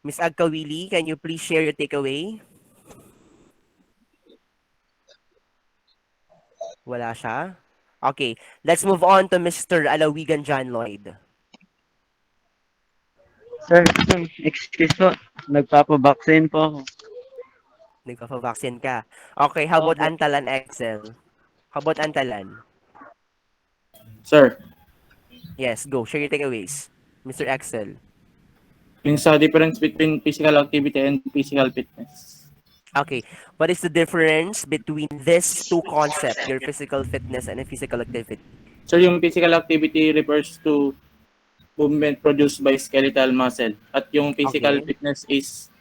Miss Agkawili, can you please share your takeaway? Wala siya? Okay, let's move on to Mr. Alawigan John Lloyd. Sir, excuse po. Nagpapabaksin po ako. Nagpa-vaccine ka. Okay, how about Opo. Antalan Excel? How about Antalan? Sir, Yes, go. Share your takeaways. Mr. Excel. yung sa difference between physical activity and physical fitness. Okay, what is the difference between these two concepts, your physical fitness and a physical activity? Sir, yung physical activity refers to movement produced by skeletal muscle at yung physical Okay. fitness is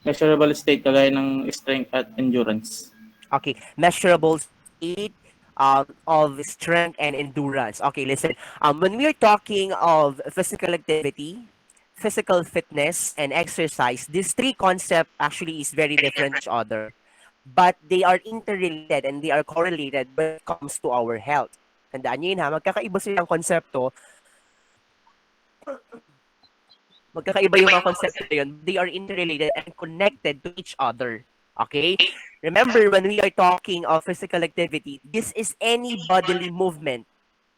measurable state kagaya ng strength at endurance. Okay, measurable state of strength and endurance. Okay, listen. When we are talking of physical activity, physical fitness, and exercise, these three concepts actually is very different each other, but they are interrelated and they are correlated when it comes to our health. Tandaan nyo yun ha, magkakaiba silang konsepto, magkakaiba yung mga konsepto na yun, they are interrelated and connected to each other. Okay? Remember, when we are talking of physical activity, this is any bodily movement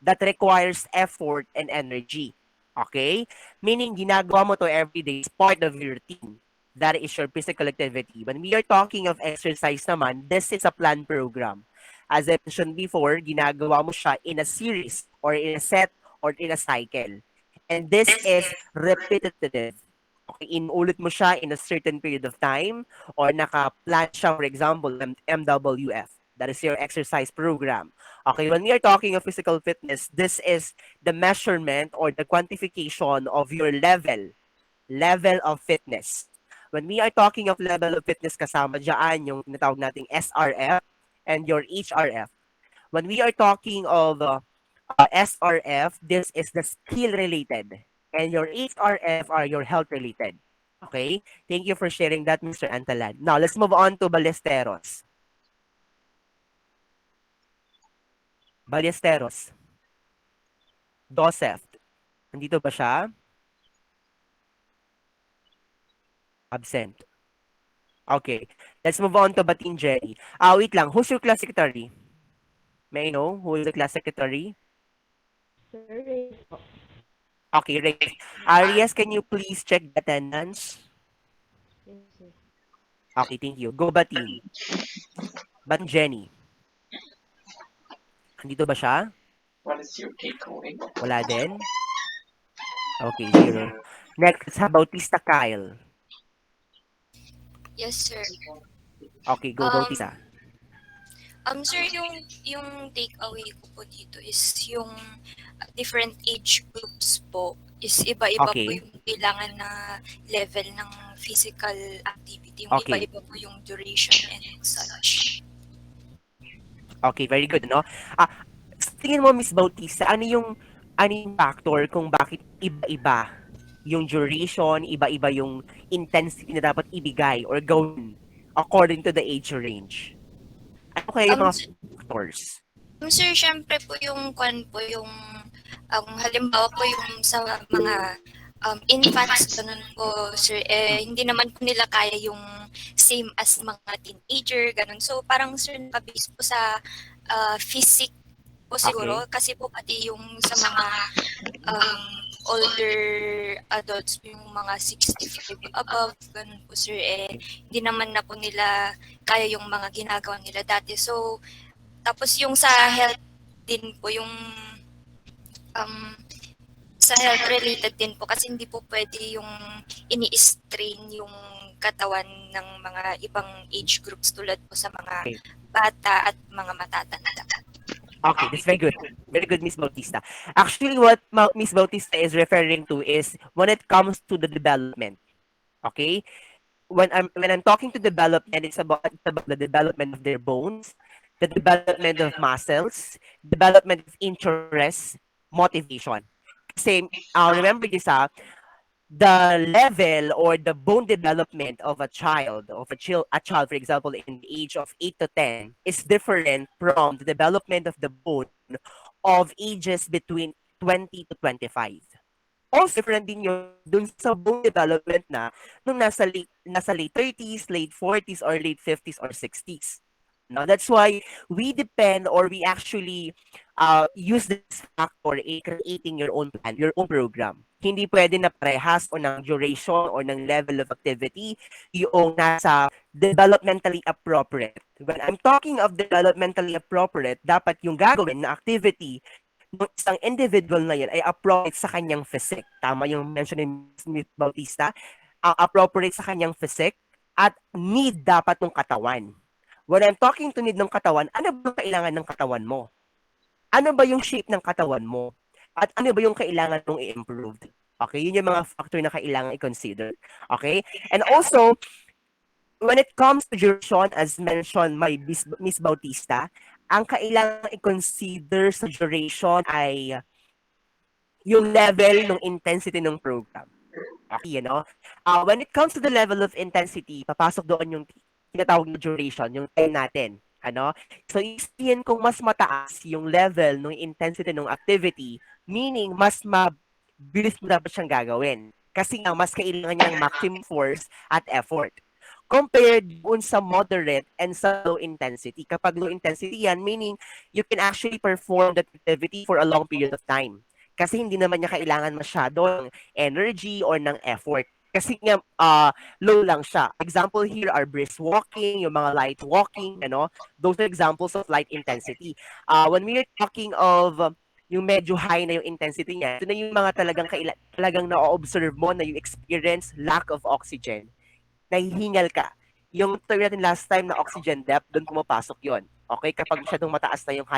that requires effort and energy. Okay? Meaning, ginagawa mo to every day is part of your routine. That is your physical activity. When we are talking of exercise naman, this is a planned program. As I mentioned before, ginagawa mo siya in a series or in a set or in a cycle. And this is repetitive. Okay, inuulit mo siya in a certain period of time or naka-plan siya, for example, MWF. That is your exercise program. Okay, when we are talking of physical fitness, this is the measurement or the quantification of your level of fitness. When we are talking of level of fitness, kasama dyan yung tinatawag nating SRF and your HRF. When we are talking of SRF, this is the skill related. And your HRF are your health related. Okay? Thank you for sharing that, Mr. Antalan. Now, let's move on to Ballesteros. Ballesteros. Joseph. Nandito ba siya? Absent. Okay. Let's move on to Batin Jerry. Wait lang. Who's your class secretary? May I know who is the class secretary? Sir, raise po. Okay, Reyes. Arias, can you please check the attendance? Yes, sir. Okay, thank you. Go Batin. Batin Jenny. Nandito ba siya? Wala din? Okay, zero. Next, how about Tista Kyle? Yes, sir. Okay, go Um, Bautista. sir, yung takeaway ko po dito is yung different age groups po is iba-iba po Okay. yung kailangan na level ng physical activity. Yung Okay. iba-iba po yung duration and such. Okay, very good, no? Sa tingin mo, Miss Bautista, ano yung factor kung bakit iba-iba yung duration, iba-iba yung intensity na dapat ibigay or gawin according to the age range? Ano kaya yung Um, mga s- factors? sir, syempre po yung halimbawa po yung sa mga infants, ganun po, sir, hindi naman po nila kaya yung same as mga teenager, ganun. So, parang, sir, nakabase po sa physique po siguro, Okay. kasi po pati yung sa mga older adults, yung mga 65 above, ganun po, sir, hindi naman na po nila kaya yung mga ginagawa nila dati. So, tapos yung sa health din po, yung um, sa health related din po kasi hindi po pwede yung ini-strain yung katawan ng mga ibang age groups tulad po sa mga Okay. bata at mga matatanda. Okay, that's very good. Very good, Miss Bautista. Actually, what Miss Bautista is referring to is when it comes to the development. Okay? When I'm talking to development, it's about the development of their bones, the development of muscles, development of interest, motivation. Kasi remember this the level or the bone development of a child, for example, in the age of 8 to 10 is different from the development of the bone of ages between 20 to 25. Also, different din yun dun sa bone development na nung nasa late 30s, late 40s, or late 50s or 60s. No, that's why we depend or we actually use this factor in creating your own plan, your own program. Hindi pwede na parehas o ng duration or ng level of activity yung nasa developmentally appropriate. When I'm talking of developmentally appropriate, dapat yung gagawin na activity ng isang individual na yan ay appropriate sa kanyang physique. Tama yung mention ni Miss Bautista, appropriate sa kanyang physique at need dapat ng katawan. When I'm talking to need ng katawan, ano ba yung kailangan ng katawan mo? Ano ba yung shape ng katawan mo? At ano ba yung kailangan mong i-improve? Okay, yun yung mga factor na kailangan i-consider. Okay? And also, when it comes to duration, as mentioned by Miss Bautista, ang kailangan i-consider sa duration ay yung level ng intensity ng program. Okay, when it comes to the level of intensity, papasok doon yung tinatawag na duration, yung time natin. So, isihin kung mas mataas yung level ng intensity ng activity, meaning mas mabilis mo dapat siyang gagawin. Kasi nga, mas kailangan niya ng maximum force at effort. Compared dun sa moderate and sa low intensity. Kapag low intensity yan, meaning you can actually perform that activity for a long period of time. Kasi hindi naman niya kailangan masyado ng energy or ng effort. Kasi nga, low lang siya. Example here are brisk walking, yung mga light walking, those are examples of light intensity. When we are talking of yung medyo high na yung intensity niya, ito na yung mga talagang na-observe mo na yung experience lack of oxygen, nahihingal ka. Yung term natin last time na oxygen depth, doon pumapasok yon. Okay? Kapag masyadong mataas na yung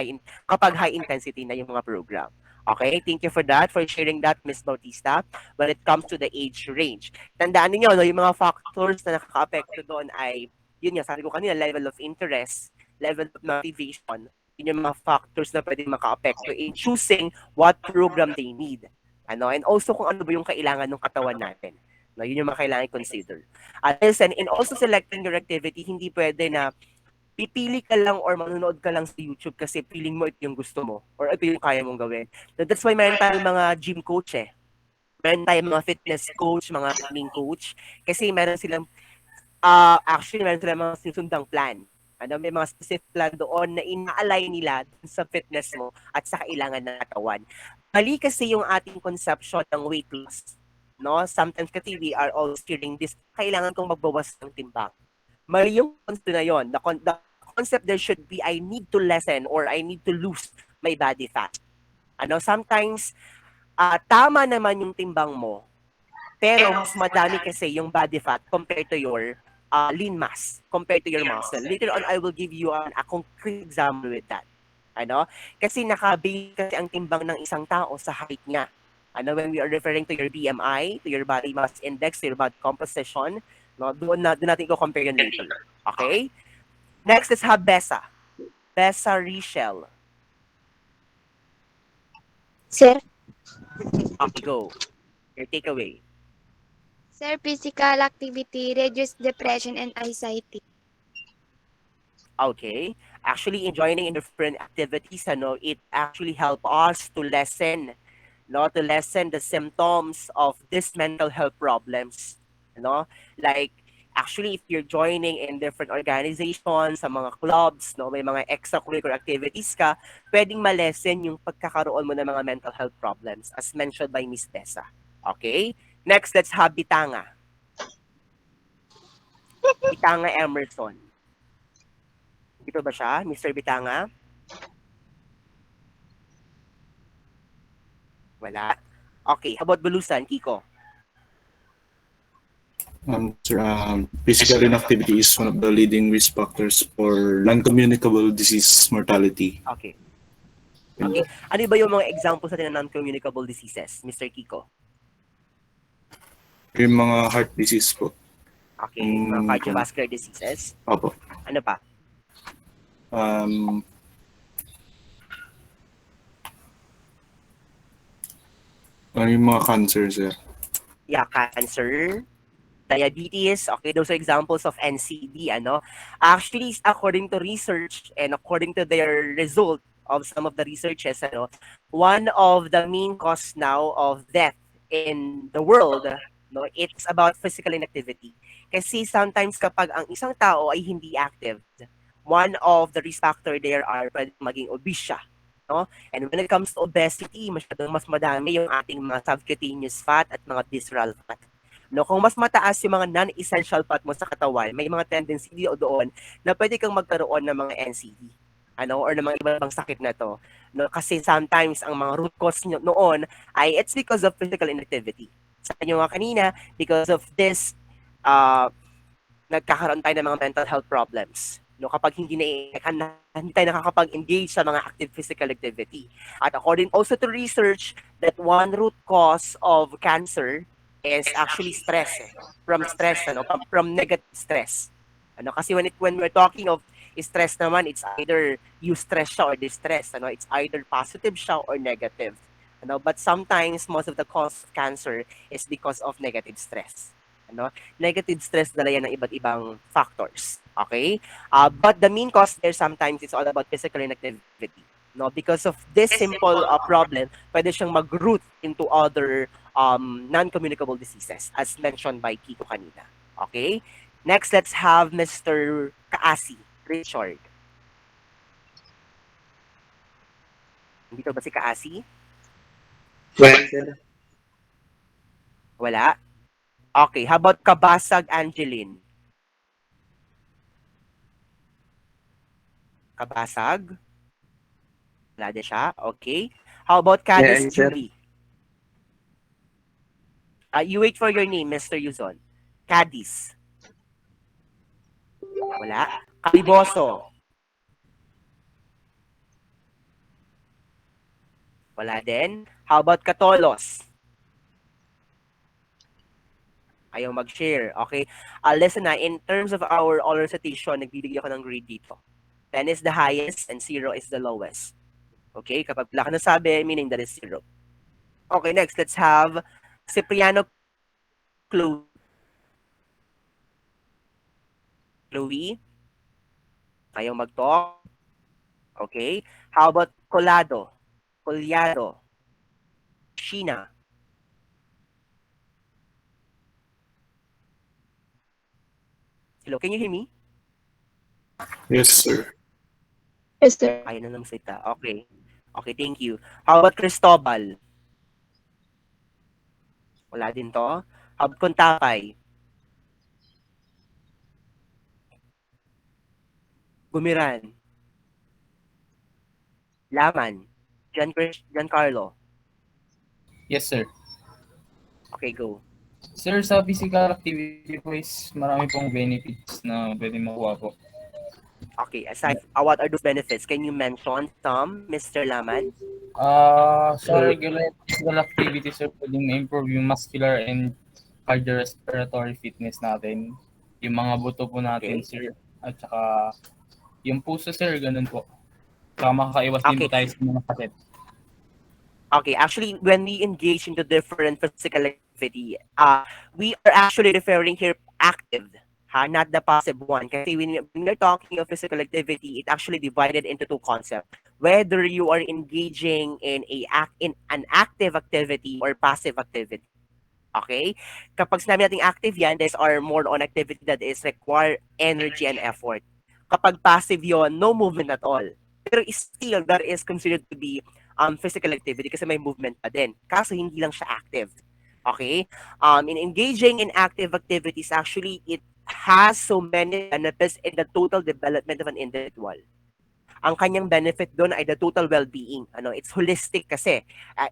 kapag high intensity na yung mga program. Okay? Thank you for that, for sharing that, Ms. Bautista. When it comes to the age range. Tandaan niyo, no, yung mga factors na nakaka-apekto doon ay, yun nga, sabi ko kanina, level of interest, level of motivation, yun yung mga factors na pwede maka-apekto in choosing what program they need. And also kung ano ba yung kailangan ng katawan natin. No, yun yung mga kailangan i-consider. Listen, in also selecting your activity, hindi pwede na pipili ka lang or manonood ka lang sa YouTube kasi feeling mo ito yung gusto mo or ito yung kaya mong gawin. So that's why meron tayong mga gym coach eh. Meron tayong mga fitness coach, mga running coach. Kasi meron silang, actually meron silang mga sinusundang plan. May mga specific plan doon na ina-align nila sa fitness mo at sa kailangan ng katawan. Mali kasi yung ating conception ng weight loss. No? Sometimes kasi we are always hearing this, kailangan kong magbawas ng timbang. Mali yung concept na yun. The concept there should be, I need to lessen or I need to lose my body fat. Sometimes, tama naman yung timbang mo, pero mas madami kasi yung body fat compared to your lean mass, compared to your muscle. Later on, I will give you a concrete example with that. Kasi naka-base kasi ang timbang ng isang tao sa height niya. When we are referring to your BMI, to your body mass index, to your body composition, no, doon natin i-compare yun later. Okay? Next is have BESA. BESA Richelle. Sir, Okay, go. Your takeaway. sir, physical activity reduce depression and anxiety. Okay. Actually, in joining in different activities, it actually help us to lessen the symptoms of these mental health problems. Like, actually, if you're joining in different organizations, sa mga clubs, may mga extracurricular activities ka, pwedeng ma-lessen yung pagkakaroon mo ng mga mental health problems, as mentioned by Miss Tessa. Okay? Next, let's have Bitanga. Bitanga Emerson. Ito ba siya, Mr. Bitanga? Wala. Okay, how about Bulusan, Kiko? Sir, physical inactivity is one of the leading risk factors for non-communicable disease mortality. Okay. Okay. Ano ba yung mga examples natin ng non-communicable diseases, Mr. Kiko? Yung mga heart disease po. Okay, mga cardiovascular diseases. Opo. Ano pa? Ano yung mga cancer, sir? Yeah, cancer, diabetes, okay, those are examples of NCD, Actually, according to research and according to their result of some of the researches, one of the main cause now of death in the world, no, it's about physical inactivity. Kasi sometimes kapag ang isang tao ay hindi active, one of the risk factor there are pwedeng maging obese siya. No? And when it comes to obesity, masyadong mas madami yung ating mga subcutaneous fat at mga visceral fat. No, kung mas mataas yung mga non-essential fat mo sa katawan, may mga tendency doon na pwede kang magkaroon ng mga NCD, ano, or ng mga ibang sakit na to. No, kasi sometimes ang mga root cause noon ay it's because of physical inactivity. Sabi niyo nga kanina, because of this, uh, nagkakaroon tayo ng mga mental health problems. No, kapag hindi tayo nakakapag-engage sa mga active physical activity. At according also to research, that one root cause of cancer is actually stress. From stress, ano, from negative stress. Ano, kasi when we're talking of stress naman, it's either you stress siya or distress. Ano, it's either positive siya or negative. Ano, but sometimes most of the cause of cancer is because of negative stress. Ano, negative stress dala yan ng iba't ibang factors. Okay? But the main cause there sometimes is all about physical inactivity. No, because of this simple problem, pwede siyang mag-root into other non-communicable diseases as mentioned by Kiko kanina. Okay? Next, let's have Mr. Kaasi, Richard. Dito ba si Kaasi? Well, sir. Wala? Okay, how about Kabasag Angeline? Kabasag? Wala din siya. Okay. How about Yeah, Cadiz sir. Julie? You wait for your name, Mr. Yuzon. Cadiz. Wala. Caliboso. Wala din. How about Katolos? Ayaw mag-share. Okay. Listen na, in terms of our oral recitation, nagbibigay ako ng grade dito. 10 is the highest and 0 is the lowest. Okay? Kapag wala ka nasabi, meaning that is 0. Okay, next, let's have Cipriano Chloe. Chloe? Ayaw mag-talk. Okay. How about Colado? Collado? Sheena? Hello, can you hear me? Yes, sir. Yes, sir. Ayaw na ng salita. Okay. Okay, thank you. How about Cristobal? Wala din to. How about Kuntapay? Gumiran? Laman? Giancarlo? Yes, sir. Okay, go. Sir, sa physical activity po is marami pong benefits na pwede makuha po. Okay, aside, what are those benefits? Can you mention some, Mr. Laman? Sa regular physical activity, sir, pwedeng ma-improve yung muscular and cardiorespiratory fitness natin. Yung mga buto po natin, Okay. sir. At saka yung puso, sir, ganun po. Saka makakaiwas din Okay. po tayo sa mga sakit. Okay, actually, when we engage into different physical activity, we are actually referring here active, not the passive one. Kasi when we're talking of physical activity, it actually divided into two concepts. Whether you are engaging in in an active activity or passive activity. Okay? Kapag sinabi nating active yan, these are more on activity that is require energy and effort. Kapag passive yon, no movement at all. Pero still, that is considered to be physical activity kasi may movement pa din. Kaso hindi lang siya active. Okay? In engaging in active activities, actually, it has so many benefits in the total development of an individual. Ang kanyang benefit doon ay the total well-being. Ano, it's holistic kasi.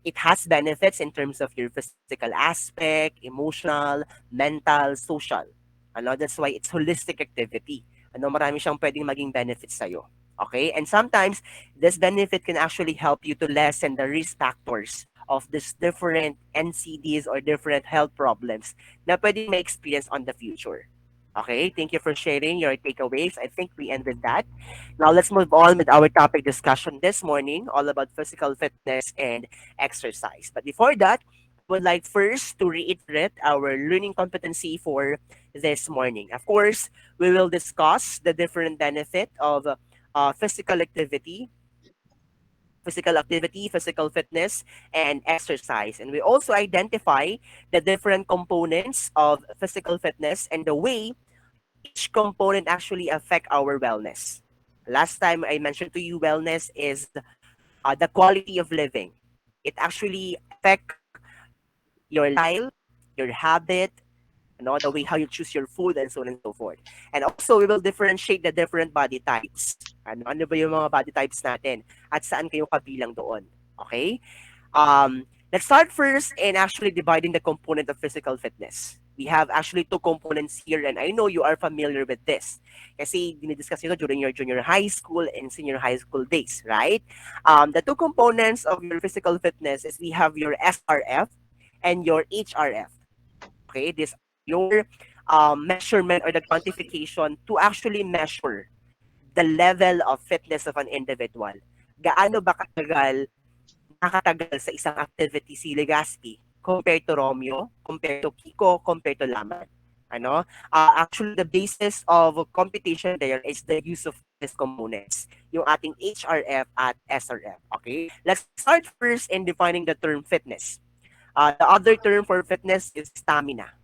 It has benefits in terms of your physical aspect, emotional, mental, social. Ano, that's why it's holistic activity. Ano, marami siyang pwedeng maging benefits sa'yo. Okay? And sometimes, this benefit can actually help you to lessen the risk factors of these different NCDs or different health problems na pwedeng may experience on the future. Okay? Thank you for sharing your takeaways. I think we end with that. Now let's move on with our topic discussion this morning, all about physical fitness and exercise. But before that, I would like first to reiterate our learning competency for this morning. Of course, we will discuss the different benefit of physical activity, physical activity, physical fitness, and exercise. And we also identify the different components of physical fitness and the way each component actually affect our wellness. Last time I mentioned to you, wellness is the quality of living. It actually affect your lifestyle, your habit, the way how you choose your food, and so on and so forth. And also, we will differentiate the different body types. Ano ba yung mga body types natin? At saan kayo kabilang doon? Okay? Let's start first in actually dividing the component of physical fitness. We have actually two components here, and I know you are familiar with this. Kasi dinidiscuss nyo during your junior high school and senior high school days, right? The two components of your physical fitness is we have your SRF and your HRF. Okay, these are your measurement or the quantification to actually measure the level of fitness of an individual. Gaano ba nakatagal sa isang activity si Legaspi compared to Romeo, compared to Kiko, compared to Laman. Actually, the basis of competition there is the use of these components, yung ating HRF at SRF. Okay, let's start first in defining the term fitness. The other term for fitness is stamina.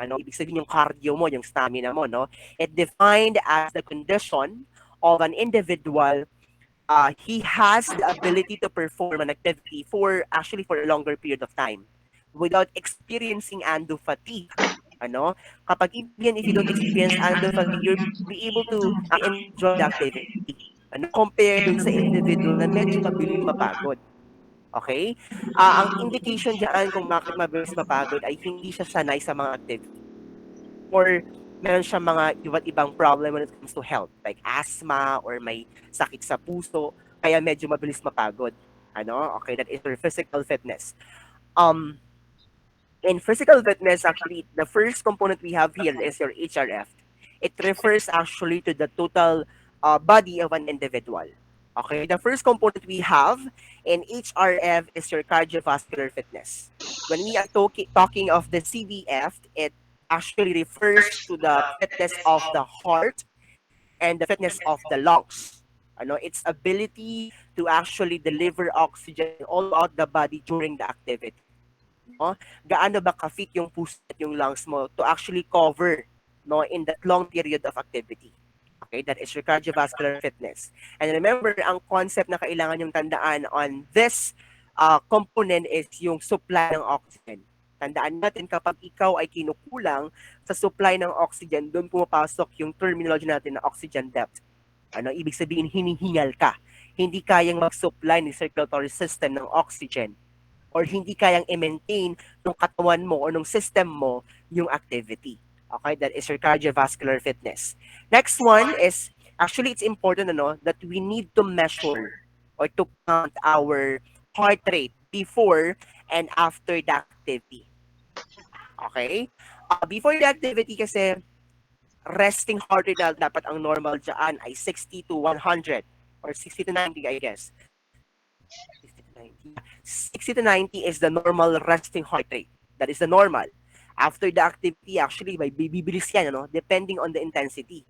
Ibig sabihin yung cardio mo, yung stamina mo, no? It defined as the condition of an individual. He has the ability to perform an activity for a longer period of time without experiencing undue fatigue. Kapag even if you don't experience undue fatigue, you'll be able to enjoy the activity. Compare dun sa individual na medyo mabilis mapagod. Okay? Ang indication diyan kung bakit mabilis mapagod ay hindi siya sanay sa mga activity or meron siyang mga iba't ibang problem when it comes to health, like asthma or may sakit sa puso, kaya medyo mabilis mapagod. Okay, that is your physical fitness. In physical fitness, actually, the first component we have here is your HRF. It refers actually to the total body of an individual. Okay, the first component we have in HRF is your cardiovascular fitness. When we are talking of the CVF, it actually refers to the fitness of the heart and the fitness of the lungs. Its ability to actually deliver oxygen all throughout the body during the activity. Gaano ba ka-fit yung puso at yung lungs mo to actually cover in that long period of activity. Okay, that is your cardiovascular fitness. And remember, ang concept na kailangan yung tandaan on this component is yung supply ng oxygen. Tandaan natin kapag ikaw ay kinukulang sa supply ng oxygen, doon pumapasok yung terminology natin na oxygen depth. Ibig sabihin, hinihingal ka. Hindi kayang mag-supply ng circulatory system ng oxygen or hindi kayang i-maintain ng katawan mo or ng system mo yung activity. Okay, that is your cardiovascular fitness. Next one is, actually it's important that we need to measure or to count our heart rate before and after the activity. Okay? Before the activity kasi, resting heart rate na dapat ang normal dyan ay 60 to 100 or 60 to 90, I guess. 60 to 90 is the normal resting heart rate. That is the normal. After the activity, actually, may bibilis yan, depending on the intensity.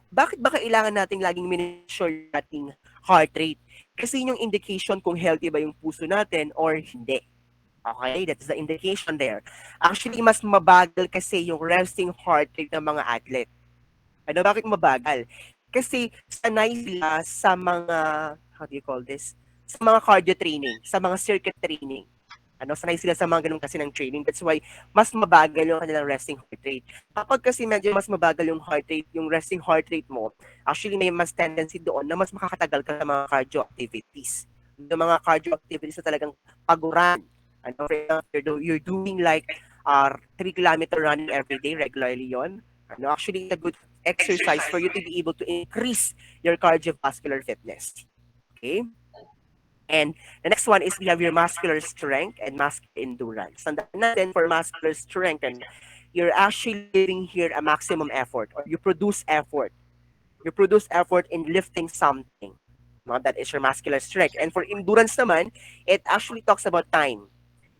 Bakit ba kailangan natin laging measure nating heart rate? Kasi yung indication kung healthy ba yung puso natin or hindi. Okay, that's the indication there. Actually, mas mabagal kasi yung resting heart rate ng mga athlete. Bakit mabagal? Kasi sanay sila sa mga, how do you call this? Sa mga cardio training, sa mga circuit training. Sanay sila sa mga ganun kasi ng training. That's why mas mabagal yung kanilang resting heart rate. Kapag kasi medyo mas mabagal yung heart rate, yung resting heart rate mo, actually may mas tendency doon na mas makakatagal ka sa mga cardio activities. Yung mga cardio activities na talagang paguran. For example, you're doing like 3-kilometer running every day, regularly yon. Actually, a good exercise for you to be able to increase your cardiovascular fitness. Okay? And the next one is we have your muscular strength and muscular endurance. Tandaan natin for muscular strength, and you're actually giving here a maximum effort or you produce effort. You produce effort in lifting something. That is your muscular strength. And for endurance naman, it actually talks about time.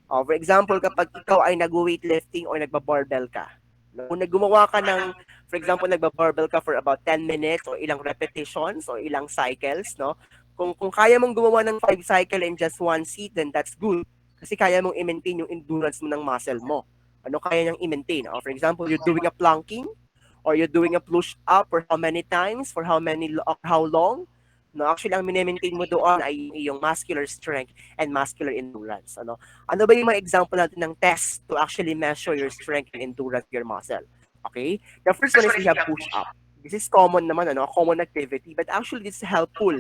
For example, kapag ikaw ay nag-weightlifting or nagba-barbell ka, kung gumawa ka ng, for example, nagba-barbell ka for about 10 minutes or ilang repetitions or ilang cycles, Kung kaya mong gumawa ng 5 cycle in just 1 seat, then that's good. Kasi kaya mong i-maintain yung endurance mo ng muscle mo. Ano kaya niyang i-maintain? For example, you're doing a planking, or you're doing a push up for how many times, for how long. No, actually, ang mini-maintain mo doon ay yung iyong muscular strength and muscular endurance. Ano ba yung mga example natin ng test to actually measure your strength and endurance of your muscle? Okay? The first one is we have push up. This is common naman, a common activity, but actually this is helpful.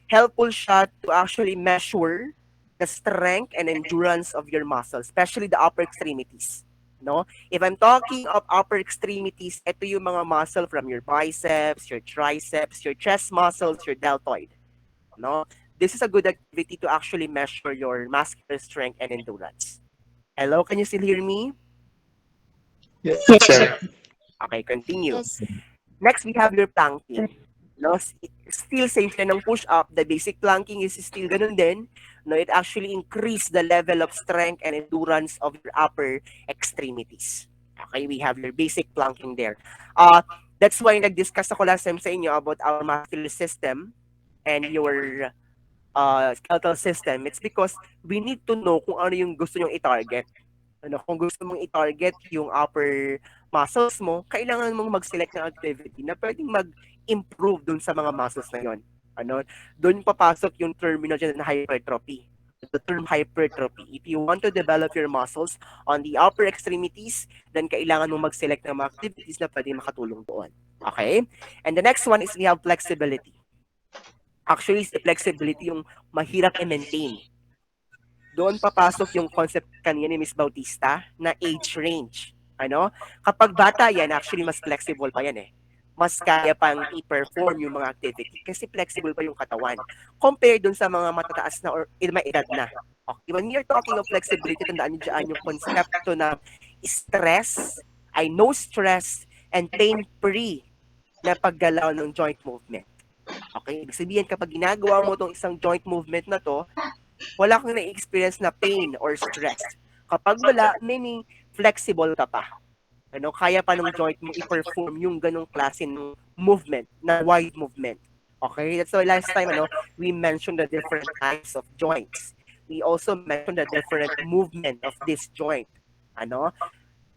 Helpful siya to actually measure the strength and endurance of your muscles, especially the upper extremities. No? If I'm talking of upper extremities, ito yung mga muscle from your biceps, your triceps, your chest muscles, your deltoid. No? This is a good activity to actually measure your muscular strength and endurance. Hello, can you still hear me? Yes, Yes, sir. sir. Okay, continue. Yes. Next, we have your planking. No, still same siya ng push-up. The basic planking is still ganun din. No, it actually increase the level of strength and endurance of your upper extremities. Okay, we have your basic planking there. That's why nag-discuss ako last time sa inyo about our muscular system and your skeletal system. It's because we need to know kung ano yung gusto nyong i-target. Kung gusto mong i-target yung upper muscles mo, kailangan mong mag-select ng activity na pwedeng mag-improve dun sa mga muscles na yon. Doon papasok yung terminology na hypertrophy. The term hypertrophy. If you want to develop your muscles on the upper extremities, then kailangan mong mag-select ng mga activities na pwedeng makatulong doon. Okay? And the next one is we have flexibility. Actually, si flexibility yung mahirap i-maintain. Doon papasok yung concept kanina ni Miss Bautista na age range. Kapag bata yan, actually mas flexible pa yan eh. Mas kaya pang i-perform yung mga activity kasi flexible pa yung katawan. Compare dun sa mga matataas na or may edad na. Okay, when you're talking of flexibility, tandaan nyo dyan yung konsepto na stress, ay no stress, and pain-free na paggalaw ng joint movement. Okay, ibig sabihin kapag ginagawa mo itong isang joint movement na to, wala kang na-experience na pain or stress. Kapag wala, meaning flexible ka pa. Kaya pa ng joint mo i-perform yung ganong klase ng movement, na wide movement. Okay? That's why last time, we mentioned the different types of joints. We also mentioned the different movement of this joint.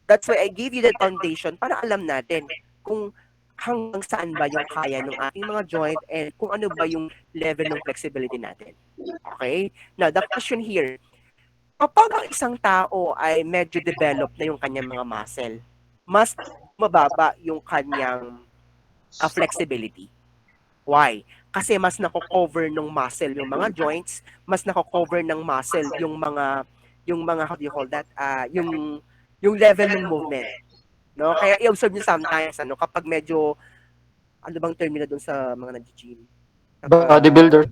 That's why I gave you that foundation para alam natin kung hanggang saan ba yung kaya ng ating mga joint and kung ano ba yung level ng flexibility natin. Okay? Now, the question here, kapag ang isang tao ay medyo developed na yung kanyang mga muscle, mas mababa yung kanyang flexibility. Why? Kasi mas nako-cover ng muscle yung mga joints, mas nako-cover ng muscle yung mga how do you call that? Yung level ng movement. No? Kaya i-observe niyo sometimes kapag medyo ano bang termino doon sa mga nag-gym? Bodybuilder.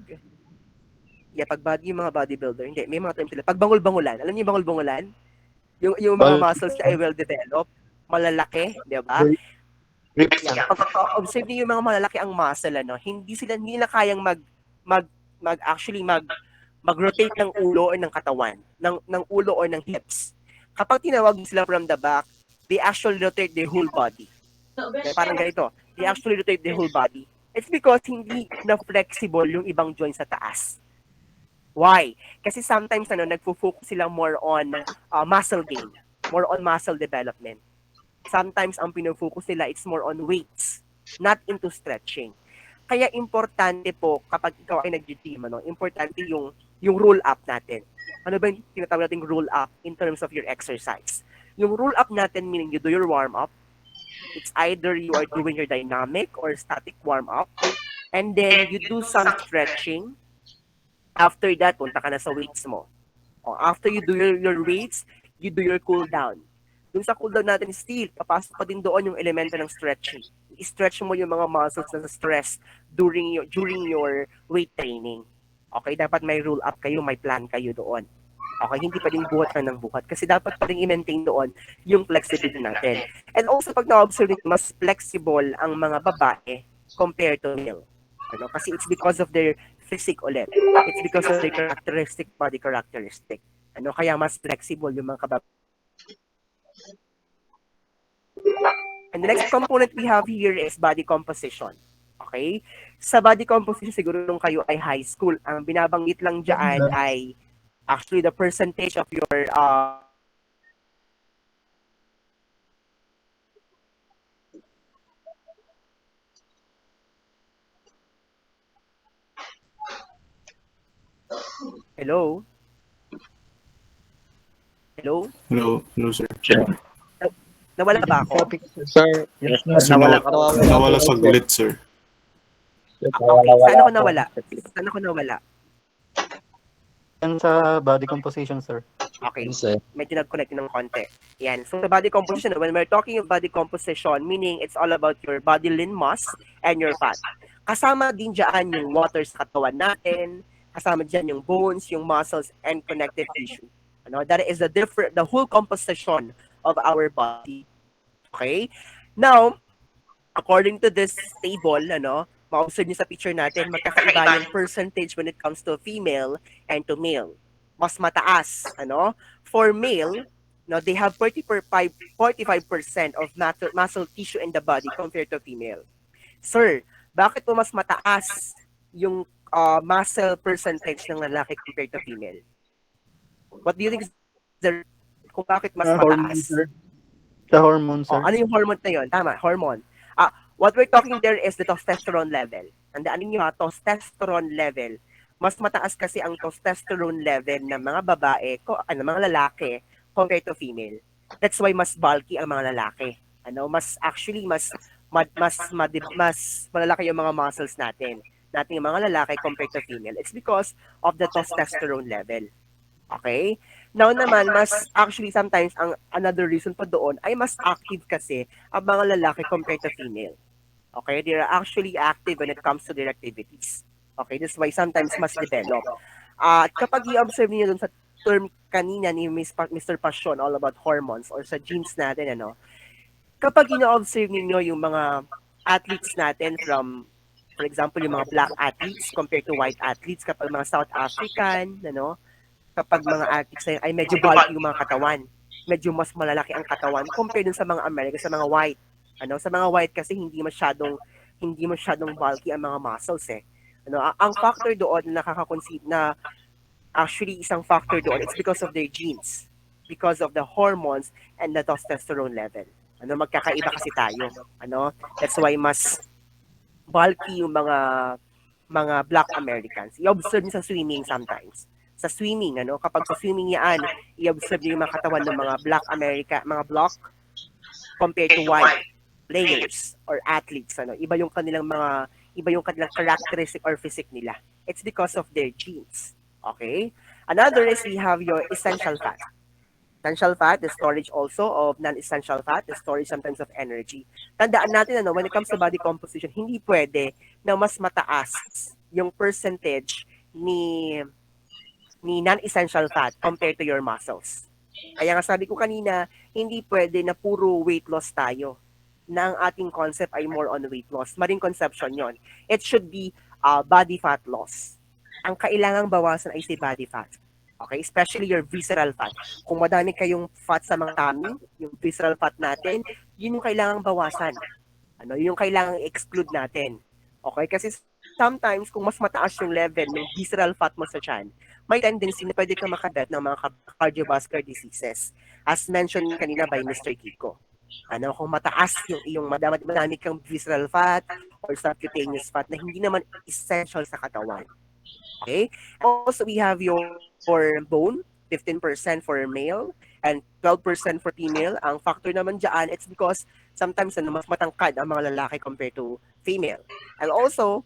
Yung mga bodybuilder, hindi, may mga term sila. Pag bangul-bangulan, alam niyo yung bangul-bangulan? Yung mga muscles niya ay well-developed, malalaki, di ba? Yeah, pag observe niyo yung mga malalaki ang muscle, hindi na kayang actually mag-rotate ng ulo or ng katawan, ng ulo or ng hips. Kapag tinawag sila from the back, they actually rotate their whole body. Parang ganito, they actually rotate their whole body. It's because hindi na flexible yung ibang joints sa taas. Why? Kasi sometimes nagfo-focus sila more on muscle gain, more on muscle development. Sometimes ang pinofocus nila it's more on weights, not into stretching. Kaya importante po kapag ikaw ay nag-gym, importante yung roll up natin. Ano ba yung tinatawag nating roll up in terms of your exercise? Yung roll up natin meaning you do your warm up. It's either you are doing your dynamic or static warm up, and then you do some stretching. After that, punta ka na sa weights mo. After you do your weights, you do your cool down. Dun sa cool down natin, still, papasok pa din doon yung elemento ng stretching. I-stretch mo yung mga muscles na stress during your weight training. Okay, dapat may roll up kayo, may plan kayo doon. Okay, hindi pa din buhat ka ng buhat kasi dapat pa rin i-maintain doon yung flexibility natin. And also, pag na-observe nyo, mas flexible ang mga babae compared to male. Kasi it's because of their physique ulit. It's because of their body characteristic. Kaya mas flexible yung mga kababae. And the next component we have here is body composition. Okay? Sa body composition, siguro nung kayo ay high school, ang binabanggit lang dyan ay actually the percentage of your hello? Hello? Hello, sir. Na- Nawala ba ako? Topic, sir. Yes, sir. Sir, Nawala ka. nawala saglit, sir. Okay, saan ako nawala? Saan ako nawala? Yan sa body composition, sir. Okay, medyo nag-connect ng konti. Yan. So, the body composition, when we're talking of body composition, meaning it's all about your body lean mass and your fat. Kasama din dyan yung water sa katawan natin, kasama dyan yung bones, yung muscles, and connective tissue. Ano? That is the whole composition of our body. Okay? Now, according to this table, ma-observe niyo sa picture natin, magkakaiba yung percentage when it comes to female and to male. Mas mataas, For male, they have 45% of muscle tissue in the body compared to female. Sir, bakit po mas mataas yung muscle percentage ng lalaki compared to female? What do you think is the kung bakit mas Hormone, mataas? sir. Sa hormone, sir. Ano yung hormone na yun? Tama, hormone. What we're talking there is the testosterone level. Tandaan niyo testosterone level. Mas mataas kasi ang testosterone level ng mga babae, ng mga lalaki compared to female. That's why mas bulky ang mga lalaki. Mas malalaki yung mga muscles natin yung mga lalaki compared to female. It's because of the testosterone level. Okay? Now naman, sometimes, another reason pa doon ay mas active kasi ang mga lalaki compared to female. Okay? They are actually active when it comes to their activities. Okay? That's why sometimes mas develop. At kapag i-observe niyo dun sa term kanina ni Mr. Passion all about hormones or sa genes natin, kapag ina-observe niyo yung mga athletes natin from, for example, yung mga black athletes compared to white athletes, kapag mga South African, kapag mga athletes na yun, ay medyo bulky yung mga katawan. Medyo mas malalaki ang katawan compared dun sa mga American, sa mga white. Sa mga white kasi hindi masyadong bulky ang mga muscles eh. Ang factor doon na nakaka-conceive na actually isang factor doon, it's because of their genes, because of the hormones and the testosterone level. Magkakaiba kasi tayo. That's why mas bulky yung mga black Americans. I-observe niyo sa swimming sometimes. Sa swimming, kapag sa swimming yan, i-observe niyo yung mga katawan ng mga black mga black compared to white players or athletes. Iba yung kanilang characteristic or physique nila. It's because of their genes. Okay? Another is we have your essential fat. Essential fat, the storage also of non-essential fat, the storage sometimes of energy. Tandaan natin, when it comes to body composition, hindi pwede na mas mataas yung percentage ni non-essential fat compared to your muscles. Kaya nga sabi ko kanina, hindi pwede na puro weight loss tayo. Na ang ating concept ay more on weight loss. Maring conception yon. It should be body fat loss. Ang kailangang bawasan ay si body fat. Okay? Especially your visceral fat. Kung madami kayong fat sa mga tummy, yung visceral fat natin, yun yung kailangang bawasan. Yun yung kailangang exclude natin. Okay? Kasi sometimes, kung mas mataas yung level ng visceral fat mo sa tiyan, may tendency na pwede kang makadat ng mga cardiovascular diseases. As mentioned kanina by Mr. Kiko. Kung mataas yung iyong madami kang visceral fat or subcutaneous fat na hindi naman essential sa katawan. Okay? Also, we have your bone, 15% for male and 12% for female. Ang factor naman dyan, it's because sometimes mas matangkad ang mga lalaki compared to female. And also,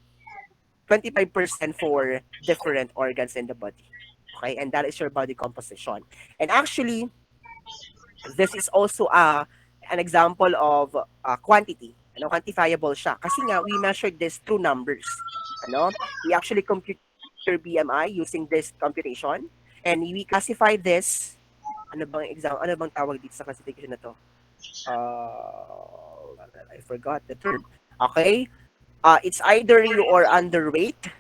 25% for different organs in the body. Okay? And that is your body composition. And actually, this is also an example of quantity. Quantifiable siya. Kasi nga, we measured this through numbers. We actually compute your BMI using this computation. And we classify this, ano bang tawag dito sa classification na to? I forgot the term. Okay? It's either you are underweight,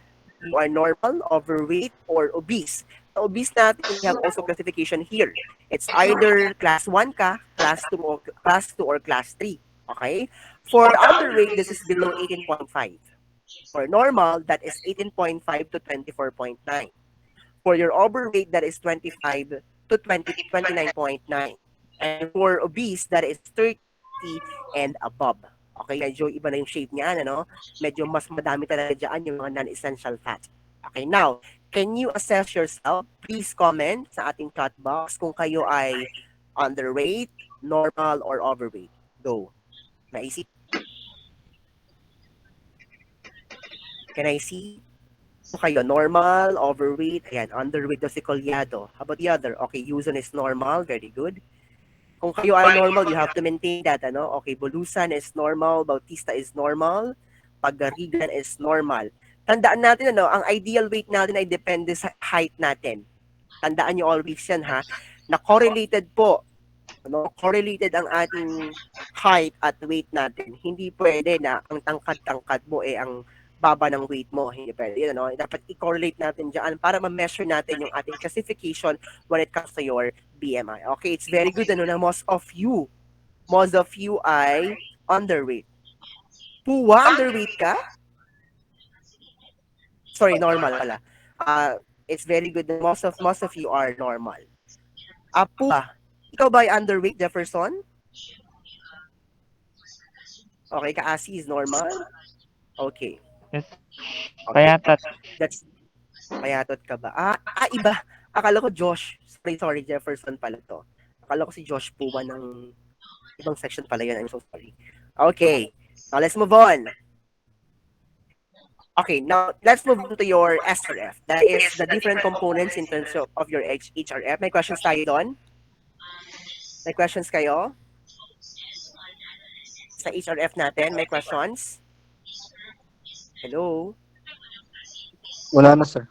you are normal, overweight, or obese. Sa obese natin, we have also classification here. It's either class 1 ka, class 2, or class 3. Okay? For underweight, this is below 18.5. For normal, that is 18.5 to 24.9. For your overweight, that is 25 to 29.9. And for obese, that is 30 and above. Okay, medyo iba na yung shape niya, ano? Medyo mas madami talaga dyan yung mga non-essential fat. Okay, now, can you assess yourself? Please comment sa ating chat box kung kayo ay underweight, normal, or overweight. Go. Naisip? Can I see? Kung kayo normal, overweight, ayan, underweight daw si Colyado. How about the other? Okay, Yuzon is normal, very good. Kung kayo ay normal, you have to maintain that, ano? Okay, Bulusan is normal, Bautista is normal, Pagarigan is normal. Tandaan natin, ano, ang ideal weight natin ay depende sa height natin. Tandaan nyo always yan, ha? Na correlated po, ano, correlated ang ating height at weight natin. Hindi pwede na ang tangkad-tangkad mo ang baba ng weight mo. Hindi pwede. Yun, ano? Dapat i-correlate natin dyan para ma-measure natin yung ating classification when it comes to your BMI. Okay, it's very good ano, na most of you ay underweight. Puwa, underweight ka? Sorry, normal pala. It's very good na most of you are normal. Puwa, ikaw ba ay underweight, Jefferson? Okay, Kaasi is normal? Okay. Yes. Okay. Payatot. That's payatot ka ba? Iba. Akala ko Josh. Sorry, Jefferson pala to. Akala ko si Josh Puwa ng ibang section pala yun. I'm so sorry. Okay. Now, let's move on. Okay, now, let's move on to your SRF. That is the different components in terms of your HRF. May questions tayo doon? May questions kayo? Sa HRF natin, may questions? Hello? Wala na, sir.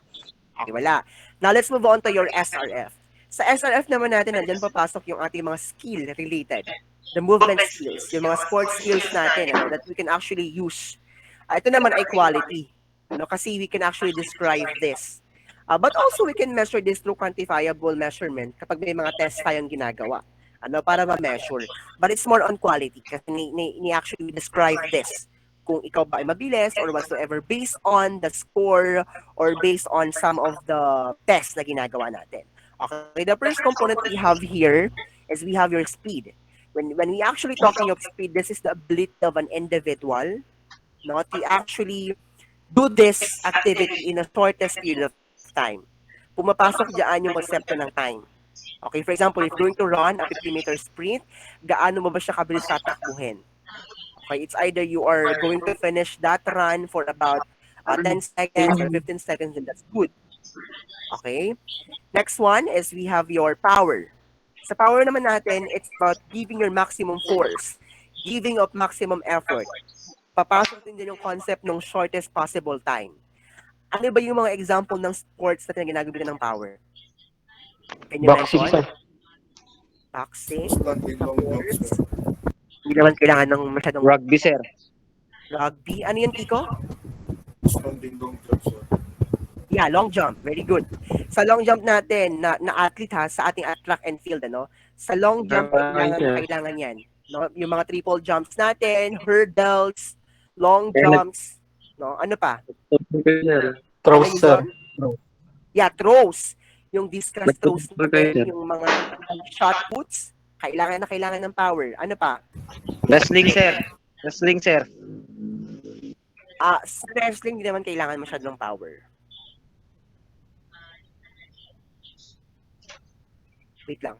Okay, wala. Now, let's move on to your SRF. Sa SRF naman natin, nandiyan papasok yung ating mga skill-related. The movement skills, yung mga sports skills natin ano, that we can actually use. Ito naman ay quality. Ano, kasi we can actually describe this. But also, we can measure this through quantifiable measurement kapag may mga test tayong ginagawa. Ano, para ma-measure. But it's more on quality kasi ni-actually describe this. Kung ikaw ba ay mabilis or whatsoever based on the score or based on some of the tests na ginagawa natin. Okay, the first component we have here is we have your speed. When we actually talking of speed, this is the ability of an individual not to actually do this activity in a shortest period of time. Pumapasok dyan yung konsepto ng time. Okay, for example, if going to run a 50-meter sprint, gaano mo ba siya kabilis tatakbuhin? Okay, it's either you are going to finish that run for about 10 seconds or 15 seconds, and that's good. Okay? Next one is we have your power. Sa power naman natin, it's about giving your maximum force, giving of maximum effort. Papasok din din yung concept ng shortest possible time. Ano ba yung mga example ng sports na ginagawa ng power? Can you Boxing, mention? sir. Boxing? Standing long jumps, sir. Hindi naman kailangan ng masyadong Rugby, sir. rugby. Ano yan, Kiko? Standing long jumps, sir. Yeah, long jump. Very good. Sa long jump natin, na athlete ha, sa ating track and field, ano? Sa long jump, kailangan yan. No? Yung mga triple jumps natin, hurdles, long jumps, no? Ano pa? Throws, Ano sir. yun? Yeah, throws. Yung discus throws natin, yung mga shot puts, kailangan ng power. Ano pa? Wrestling, sir. Wrestling, sir. Sa wrestling, hindi naman kailangan masyadong power. Wait lang.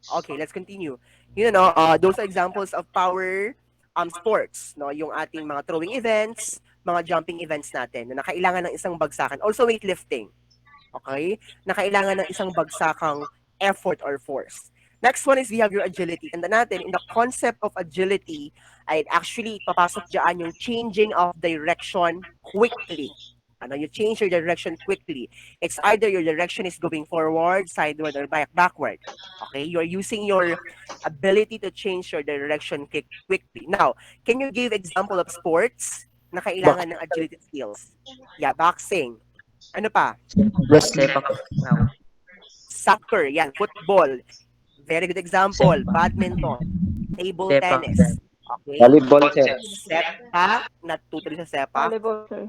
Okay, let's continue. You know, those are examples of power sports, no? Yung ating mga throwing events, mga jumping events natin na kailangan ng isang bagsakan. Also weightlifting. Okay? Na kailangan ng isang bagsakang effort or force. Next one is we have your agility. Tanda natin, in the concept of agility, ay actually papasok dyan yung changing of direction quickly. You change your direction quickly. It's either your direction is going forward, sideward, or backward. Okay, you're using your ability to change your direction quickly. Now, can you give example of sports na Box. kailangan ng agility skills? Yeah, boxing. Ano pa? Wrestling. Sepak. Now, soccer, yan, football. Very good example. Badminton, table Sepak. tennis. Okay? Volleyball, sir. Sepak, natuto din sa sepak. Volleyball, sir.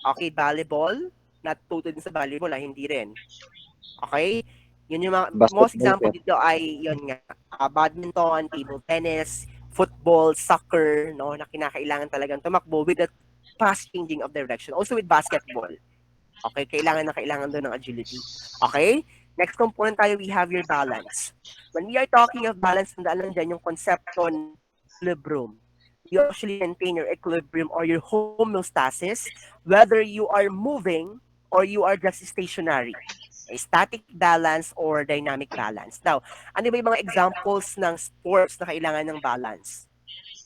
Okay, volleyball, natuto din sa volleyball, hindi rin. Okay? Yun yung mga, most Basketball, example sir. dito ay, yun nga, badminton, table tennis, football, soccer, no, na kinakailangan talagang tumakbo with the fast changing of direction. Also with basketball. Okay, kailangan doon ng agility. Okay? Next component tayo, we have your balance. When we are talking of balance, tandaan lang dyan yung konsepto ng equilibrium. You actually maintain your equilibrium or your homeostasis, whether you are moving or you are just stationary. A static balance or dynamic balance. Now, ano ba yung mga examples ng sports na kailangan ng balance?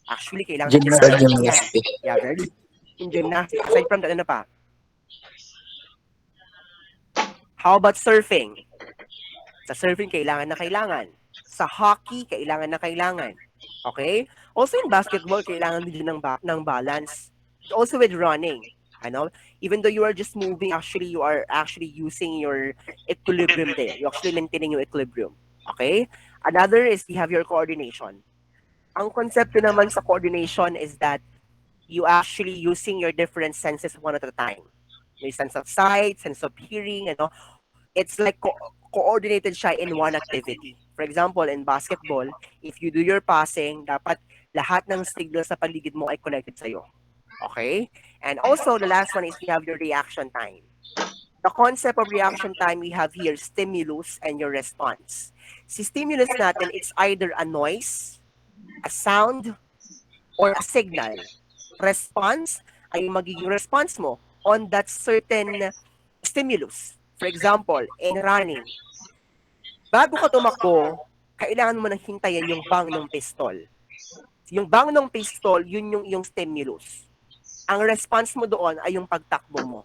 Actually, kailangan sa Sa gymnastics yan. gymnastic. Yeah, very good. In gymnastics, aside from that, ano pa? How about surfing? Sa surfing, kailangan na kailangan. Sa hockey, kailangan na kailangan. Okay? Also in basketball, kailangan din ng balance. Also with running. Ano? Even though you are just moving, actually, you are actually using your equilibrium there. You're actually maintaining your equilibrium. Okay? Another is you have your coordination. Ang konsepto naman sa coordination is that you actually using your different senses one at a time. May sense of sight, sense of hearing, it's like coordinated siya in one activity. For example, in basketball, if you do your passing, dapat lahat ng signals sa paligid mo ay connected sa'yo. Okay? And also, the last one is you have your reaction time. The concept of reaction time, we have here stimulus and your response. Si stimulus natin, it's either a noise, a sound, or a signal. Response ay magiging response mo on that certain stimulus. For example, in running, bago ka tumakbo, kailangan mo nang hintayin yung bang ng pistol. Yung bang ng pistol, yun yung stimulus. Ang response mo doon ay yung pagtakbo mo.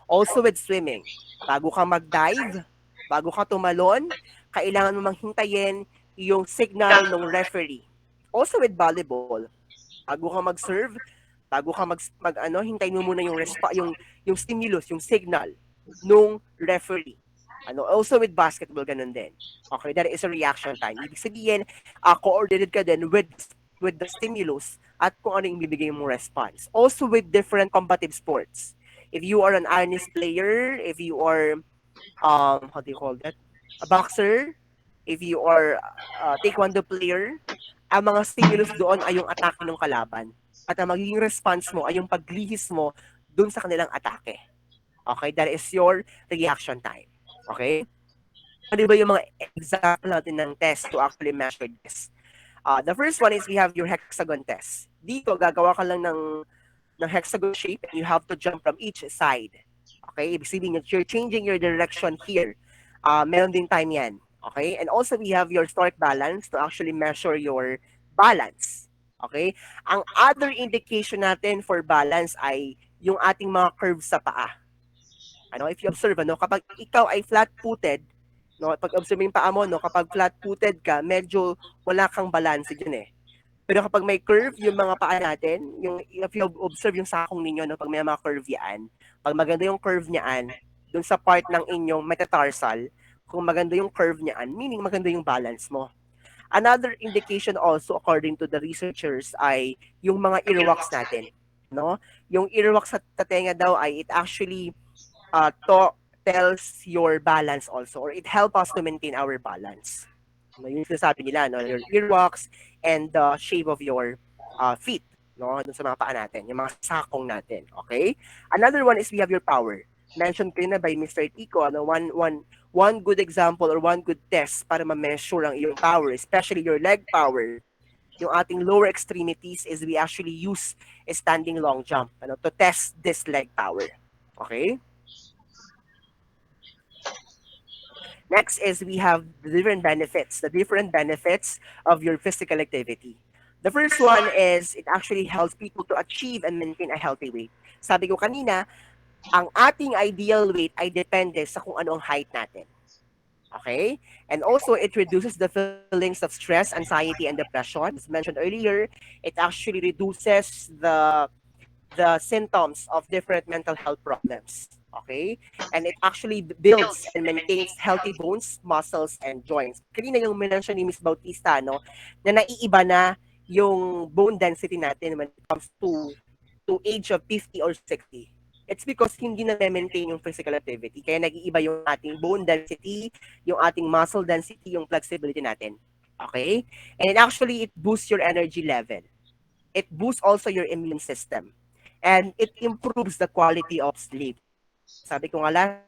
Also with swimming, bago ka mag-dive, bago ka tumalon, kailangan mo manghintayin yung signal ng referee. Also with volleyball, bago ka mag-serve, bago ka hintayin mo muna yung stimulus, yung signal nung referee. Also with basketball, ganun din. Okay, that is a reaction time. Ibig sabihin, coordinated ka din with the stimulus at kung ano yung bibigay mong response. Also with different combative sports. If you are an arnis player, if you are, how do you call that? A boxer, if you are a taekwondo player, ang mga stimulus doon ay yung atake ng kalaban. At ang magiging response mo ay yung paglihis mo doon sa kanilang atake. Okay, that is your reaction time. Okay? Ano ba yung mga example natin ng test to actually measure this? The first one is we have your hexagon test. Dito, gagawa ka lang ng hexagon shape and you have to jump from each side. Okay? Ibig sabihin, you're changing your direction here. Meron din time yan. Okay? And also, we have your historic balance to actually measure your balance. Okay? Ang other indication natin for balance ay yung ating mga curves sa paa. If you observe, kapag ikaw ay flat-footed, pag observe yung paa mo, kapag flat-footed ka, medyo wala kang balance dyan eh. Pero kapag may curve, yung mga paa natin, if you observe yung sakong ninyo, pag may mga curve yan, pag maganda yung curve niyaan, dun sa part ng inyong metatarsal, kung maganda yung curve niyaan, meaning maganda yung balance mo. Another indication also, according to the researchers, ay yung mga earwax natin. Yung earwax sa tatenga daw ay it actually tells your balance also, or it helps us to maintain our balance. Yung sinasabi nila, your earwax and the shape of your feet, dun sa mga paa natin, yung mga sakong natin. Okay? Another one is we have your power. Mentioned kayo na by Mr. Tico, one good example or one good test para ma-measure ang iyong power, especially your leg power, yung ating lower extremities, is we actually use a standing long jump to test this leg power. Okay? Next is we have the different benefits of your physical activity. The first one is it actually helps people to achieve and maintain a healthy weight. Sabi ko kanina, Ang ating ideal weight ay depende sa kung ano ang height natin. Okay? And also, it reduces the feelings of stress, anxiety, and depression. As mentioned earlier, it actually reduces the symptoms of different mental health problems. Okay? And it actually builds and maintains healthy bones, muscles, and joints. Kanina yung mention ni Miss Bautista, no, na naiiba na yung bone density natin when it comes to age of 50 or 60. It's because hindi na maintain yung physical activity. Kaya nag-iiba yung ating bone density, yung ating muscle density, yung flexibility natin. Okay? And actually, it boosts your energy level. It boosts also your immune system. And it improves the quality of sleep. Sabi ko nga last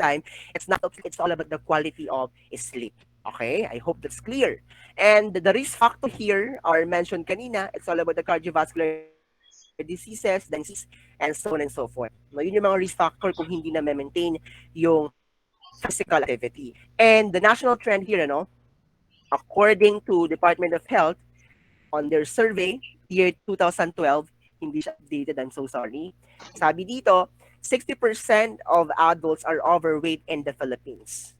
time, it's not it's all about the quality of sleep. Okay? I hope that's clear. And the risk factor here are mentioned kanina. It's all about the cardiovascular diseases, diabetes, and so on and so forth. No, yun yung mga risk factor kung hindi na maintain yung physical activity. And the national trend here, ano, according to Department of Health, on their survey, year 2012, hindi siya updated, I'm so sorry. Sabi dito, 60% of adults are overweight in the Philippines.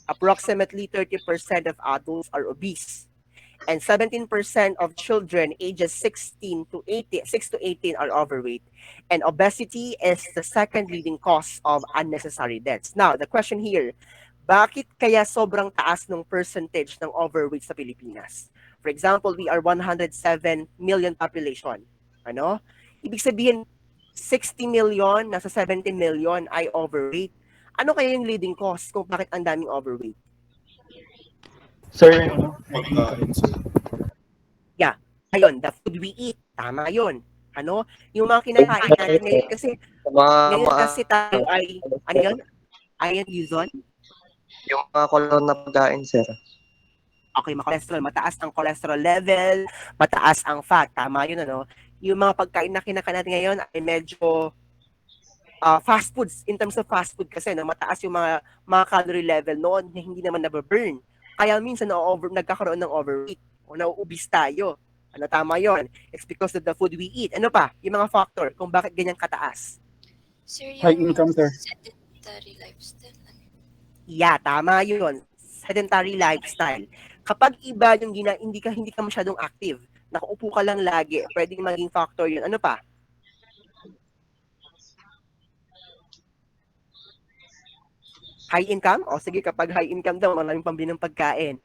Approximately 30% of adults are obese. And 17% of children ages 16 to 18, 6 to 18 are overweight. And obesity is the second leading cause of unnecessary deaths. Now, the question here, bakit kaya sobrang taas ng percentage ng overweight sa Pilipinas? For example, we are 107 million population. Ano? Ibig sabihin, 60 million, nasa 70 million ay overweight. Ano kaya yung leading cause kung bakit ang daming overweight? Sir, Pagkain, sir. Yeah. Ayun, the food we eat. Tama yun. Ano? Yung mga kinakain natin ngayon kasi tayo ay, ano yun? Iron Luzon? Yung mga kolor na pagkain, sir. Okay, cholesterol. Mataas ang cholesterol level, mataas ang fat. Tama yun, ano? Yung mga pagkain na kinakain natin ngayon ay medyo fast foods. In terms of fast food kasi, no, mataas yung mga calorie level noon na hindi naman nababurn. Kaya minsan nagkakaroon ng overweight o nauubis tayo. Ano, tama yon. It's because of the food we eat. Ano pa? Yung mga factor kung bakit ganyan kataas. Sir, high yung income, sir. sedentary lifestyle. Yeah, tama yun. Sedentary lifestyle. Kapag iba yung hindi ka masyadong active, nakaupo ka lang lagi, pwedeng maging factor yun. Ano pa? High income? O sige, kapag high income daw, maraming pambili ng pagkain.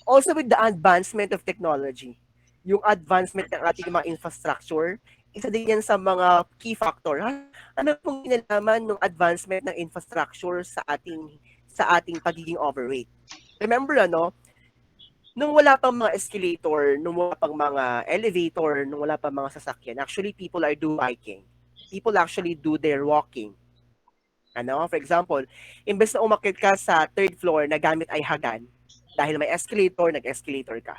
Also with the advancement of technology, yung advancement ng ating mga infrastructure, isa din yan sa mga key factor. Ano pong kinalaman ng advancement ng infrastructure sa ating pagiging overweight? Remember, ano, nung wala pang mga escalator, nung wala pang mga elevator, nung wala pang mga sasakyan, actually people are do biking. People actually do their walking. Ano, for example, imbes na umakyat ka sa third floor na gamit ay hagan, dahil may escalator, nag-escalator ka.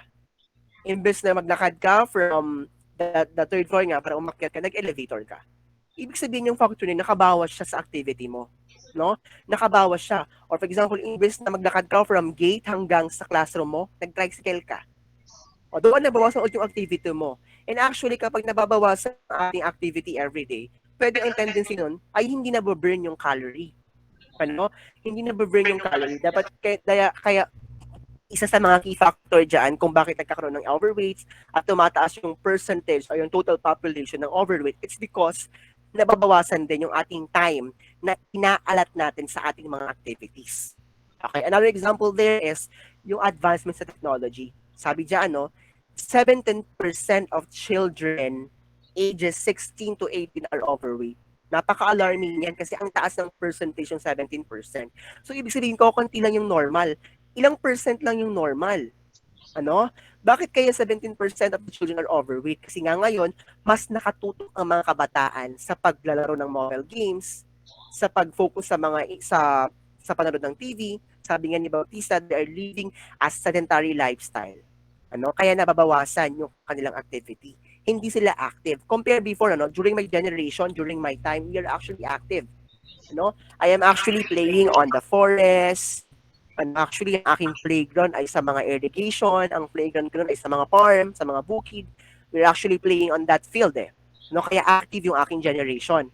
Imbes na maglakad ka from the third floor nga para umakyat ka, nag-elevator ka. Ibig sabihin yung factor niya, nakabawas siya sa activity mo. No? Nakabawas siya. Or for example, imbes na maglakad ka from gate hanggang sa classroom mo, nag-tricycle ka. O doon nabawasan ulit yung activity mo. And actually, kapag nababawasan ang ating activity every day, pwede ang tendency nun ay hindi na burn yung calorie. Ano? Hindi na burn yung calorie. Dapat kaya isa sa mga key factor dyan kung bakit nagkakaroon ng overweight at tumataas yung percentage o yung total population ng overweight, it's because nababawasan din yung ating time na inaalat natin sa ating mga activities. Okay, another example there is yung advancement sa technology. Sabi dyan, no, 17% of children ages 16 to 18 are overweight. Napaka-alarming yan kasi ang taas ng percentage yung 17%. So, ibig sabihin ko, konti lang yung normal. Ilang percent lang yung normal. Ano? Bakit kaya 17% of the children are overweight? Kasi nga ngayon, mas nakatutok ang mga kabataan sa paglalaro ng mobile games, sa pag-focus sa panonood ng TV. Sabi nga ni Bautista, they are living a sedentary lifestyle. Ano? Kaya nababawasan yung kanilang activity. Hindi sila active. Compare before, ano, during my generation, during my time, we are actually active. Ano? I am actually playing on the forest. And actually, ang aking playground ay sa mga irrigation. Ang playground ko nun ay sa mga farm, sa mga bukid. We're actually playing on that field eh. No? Kaya active yung aking generation.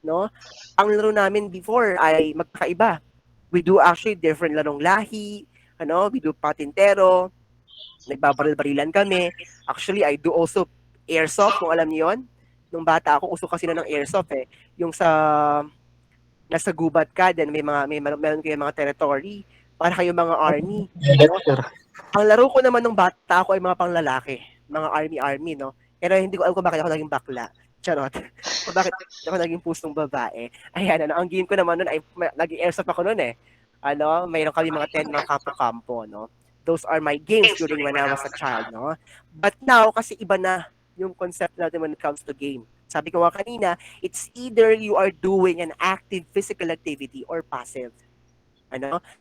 No? Ang laro namin before ay magkaiba. We do actually different larong lahi, we do patintero, nagbabaril-barilan kami. Actually, I do also airsoft, kung alam niyo yun. Nung bata ako, uso kasi na ng airsoft eh. Yung sa nasa gubat ka, then meron kayo mga territory, para kayo mga army. No? Ang laro ko naman nung bata ako ay mga panglalaki, mga army, no? Pero hindi ko alam kung bakit ako naging bakla. Charot. Kung bakit ako naging pustong babae. Ayan, ang game ko naman nun ay, naging airsoft ako nun eh. Mayroon kami mga 10 mga kampo-kampo, no? Those are my games during when I was a child, no? But now, kasi iba na yung concept natin when it comes to game. Sabi ko nga kanina, it's either you are doing an active physical activity or passive.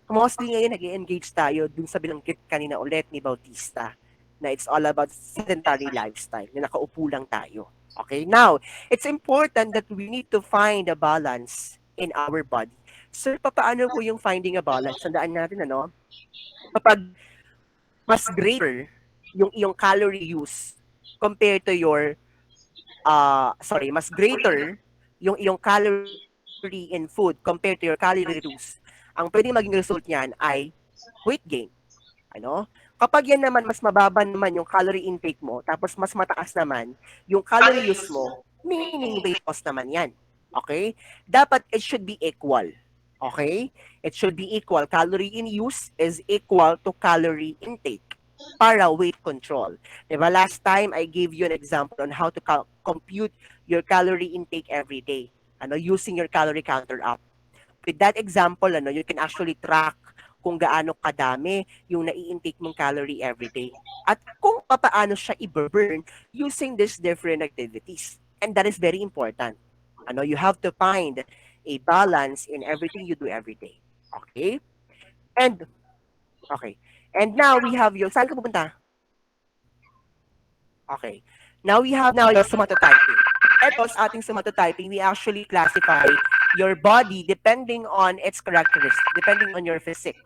Mostly ngayon nag-engage tayo dun sa binanggit kanina ulit ni Bautista na it's all about sedentary lifestyle, na nakaupo lang tayo. Okay, now, it's important that we need to find a balance in our body. Sir, paano po yung finding a balance? Tandaan natin, kapag mas greater yung iyong calorie use compared to your, mas greater yung iyong calorie in food compared to your calorie use, ang pwedeng maging result niyan ay weight gain. Kapag yan naman, mas mababa naman yung calorie intake mo, tapos mas mataas naman yung calorie use mo, meaning weight loss naman yan. Okay? Dapat it should be equal. Okay? It should be equal. Calorie in use is equal to calorie intake para weight control. Diba? Last time, I gave you an example on how to compute your calorie intake every day. Using your calorie counter app. With that example, you can actually track kung gaano kadami yung nai-intake mong calorie every day. At kung paano siya i-burn using these different activities. And that is very important. You have to find a balance in everything you do every day. Okay? And now we have your, saan ka pupunta? Okay. Now we have your somatotyping. Ito sa ating somatotyping, we actually classify your body depending on its characteristics, depending on your physique.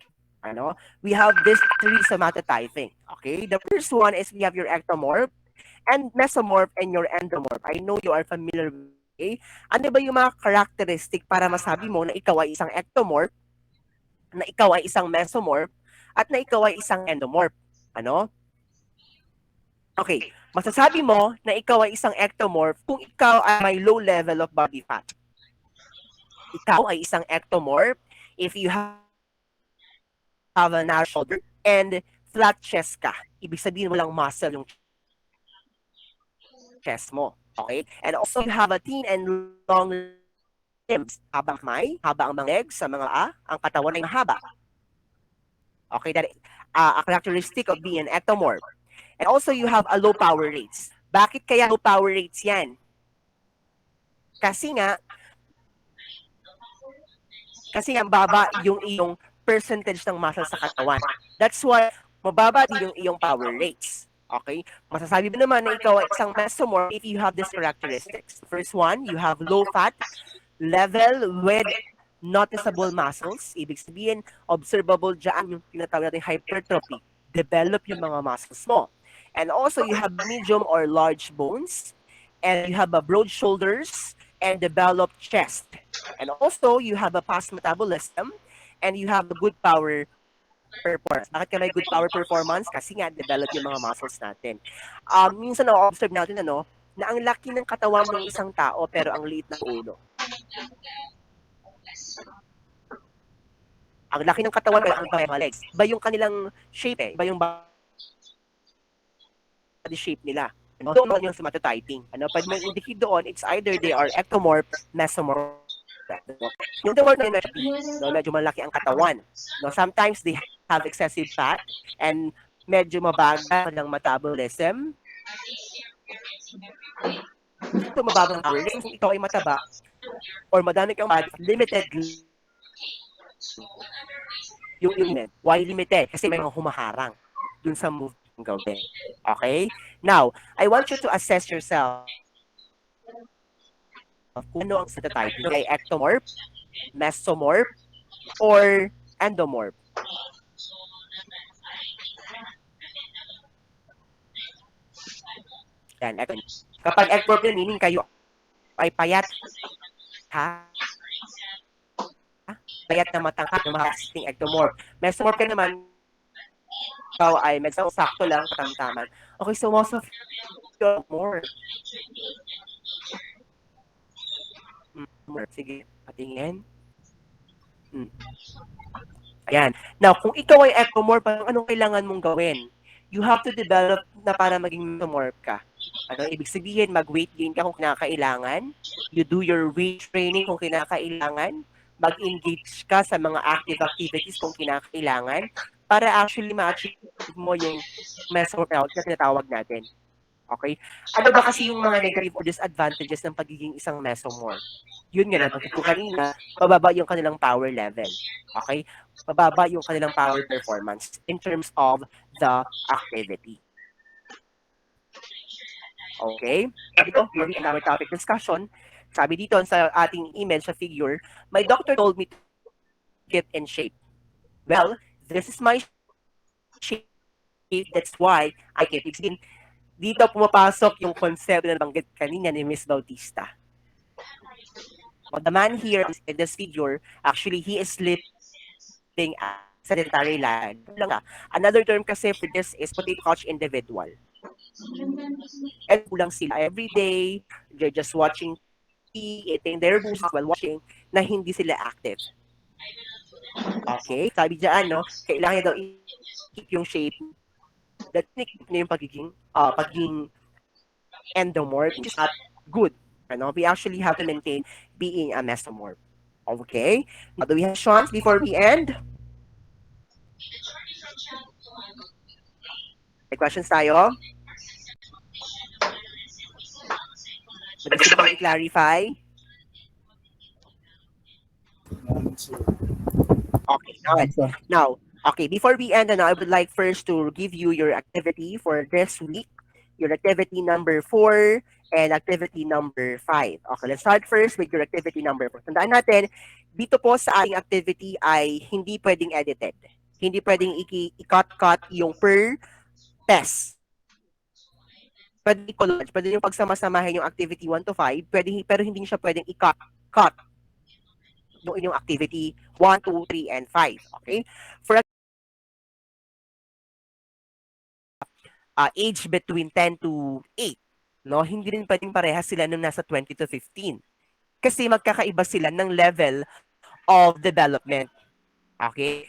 We have these 3 somatotyping. Okay? The first one is we have your ectomorph and mesomorph and your endomorph. I know you are familiar with it. Okay? Ano ba yung mga characteristic para masabi mo na ikaw ay isang ectomorph, na ikaw ay isang mesomorph, at na ikaw ay isang endomorph? Okay, masasabi mo na ikaw ay isang ectomorph kung ikaw ay may low level of body fat. Ikaw ay isang ectomorph if you have a narrow shoulder and flat chest ka. Ibig sabihin walang muscle yung chest mo. Okay? And also you have a thin and long limbs. Haba ang kamay, haba ang mga legs, sa mga ang katawan ay mahaba. Okay, that is a characteristic of being an ectomorph. And also, you have a low power rates. Bakit kaya low power rates yan? Kasi nga baba yung iyong percentage ng muscle sa katawan. That's why mababa din yung iyong power rates. Okay? Masasabi ba naman na ikaw ay isang mesomorph if you have these characteristics? First one, you have low fat level with noticeable muscles. Ibig sabihin, observable dyan yung tinatawag natin hypertrophy. Develop yung mga muscles mo. And also, you have medium or large bones, and you have a broad shoulders, and developed chest. And also, you have a fast metabolism, and you have a good power performance. Bakit ka may good power performance? Kasi nga, develop yung mga muscles natin. Minsan na-observe natin, na ang laki ng katawan ng isang tao, pero ang liit ng ulo. Ang laki ng katawan, pero ang mga legs. Iba yung kanilang shape Iba yung body shape nila. Doon yung somatotyping. Pwede mo indicate doon, it's either they are ectomorph, mesomorph. Yung the word na yun, medyo malaki ang katawan. Sometimes they have excessive fat and medyo mabagal ng metabolism. Ito mababang power rates. Kung ikaw ay mataba or madami kang body, limited yung limit. Why limited? Kasi may mga humaharang dun sa movement ng gawin. Okay? Now, I want you to assess yourself kung ano ang somatotype. Ay ectomorph, mesomorph, or endomorph. Yan, Kapag ectomorph yan, meaning kayo ay payat, ha? Payat na matangkad ng mga existing ectomorph. Mesomorph ka naman, ikaw ay medyo sakto lang, katamtaman. Okay, so most of you are more. Sige, patingin. Ayan. Now, kung ikaw ay ectomorph, anong kailangan mong gawin? You have to develop na para maging mesomorph ka. Ano, ibig sabihin, mag-weight gain ka kung kinakailangan. You do your weight training kung kinakailangan. Mag-engage ka sa mga active activities kung kinakailangan para actually ma-achieve mo yung mesomorph na tinatawag natin. Okay? Ano ba kasi yung mga negative or disadvantages ng pagiging isang mesomorph? Yun nga, nabanggit ko kanina, mababa yung kanilang power level. Okay? Mababa yung kanilang power performance in terms of the activity. Okay? Dito, for in our topic discussion, sabi dito sa ating image sa figure, my doctor told me to keep in shape. Well, this is my shape. That's why I keep it. Dito pumapasok yung concept na nabanggit kanina ni Miss Bautista. The man here in this figure, actually, he is living a sedentary life. Another term kasi for this is potato couch individual. And kulang sila every day, they're just watching TV, eating their booze while watching, na hindi sila active. Okay? Sabi dyan, no, kailangan niya daw i-keep yung shape. That na yung pagiging endomorph, which is not good. Ano? We actually have to maintain being a mesomorph. Okay? Now, do we have questions before we end? May questions tayo? May gusto ba kayong i-clarify? Okay, good. Now, okay, before we end, I would like first to give you your activity for this week. Your activity number 4 and activity number 5. Okay, let's start first with your activity number 4. Tandaan natin, dito po sa ating activity ay hindi pwedeng edited. Hindi pwedeng i-cut-cut yung per test. Pwede i-collage, pwede yung pagsama-samahin yung activity 1 to 5, pwede, pero hindi siya pwedeng i-cut yung inyong activity 1, 2, 3, and 5. Okay? For age between 10 to 8, no? Hindi rin pwedeng parehas sila nung nasa 20 to 15. Kasi magkakaiba sila ng level of development. Okay?